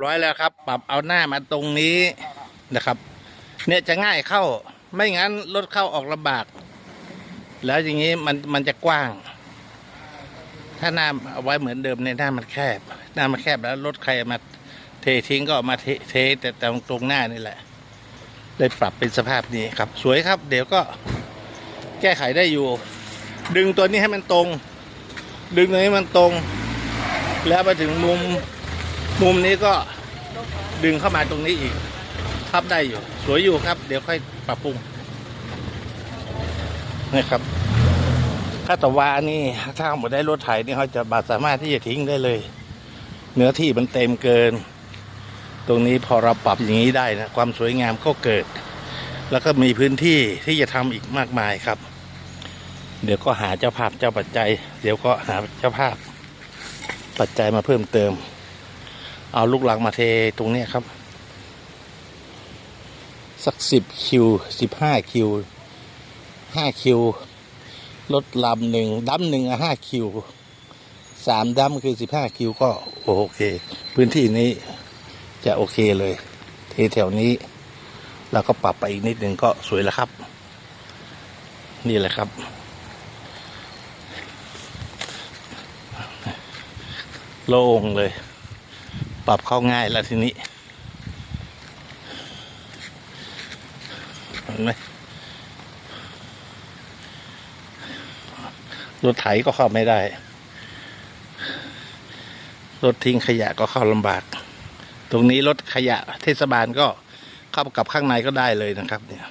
ร้อยแล้วครับปรับเอาหน้ามาตรงนี้นะครับเนี่ยจะง่ายเข้าไม่งั้นรถเข้าออกลำบากแล้วอย่างนี้มันจะกว้างถ้าหน้าเอาไว้เหมือนเดิมในหน้ามันแคบแล้วรถใครมาเททิ้งก็มาเทแต่ตรงหน้านี่แหละได้ปรับเป็นสภาพนี้ครับสวยครับเดี๋ยวก็แก้ไขได้อยู่ดึงตัวนี้ให้มันตรงดึงตัวนี้มันตรงแล้วไปถึงมุมนี้ก็ดึงเข้ามาตรงนี้อีกทับได้อยู่สวยอยู่ครับเดี๋ยวค่อยปรับปรุงนะครับถ้าตะวานี่ถ้าหมดได้รถไถนี่เขาจะสามารถที่จะทิ้งได้เลยเนื้อที่มันเต็มเกินตรงนี้พอเราปรับอย่างนี้ได้นะความสวยงามก็เกิดแล้วก็มีพื้นที่ที่จะทำอีกมากมายครับเดี๋ยวก็หาเจ้าภาพเจ้าปัจจัยเดี๋ยวก็หาเจ้าภาพปัจจัยมาเพิ่มเติมเอาลูกหลังมาเทตรงนี้ครับสัก10 คิว15 คิว5 คิวรถลำหนึ่งดั้มหนึ่ง5 คิว3 ดั้มคือ15 คิวก็โอเคพื้นที่นี้จะโอเคเลยเทแถวนี้แล้วก็ปรับไปอีกนิดหนึ่งก็สวยแล้วครับนี่แหละครับโล่งเลยปรับเข้าง่ายแล้วทีนี้เห็นไหมรถไถก็เข้าไม่ได้รถทิ้งขยะก็เข้าลำบากตรงนี้รถขยะเทศบาลก็เข้ากับข้างในก็ได้เลยนะครับเนี่ย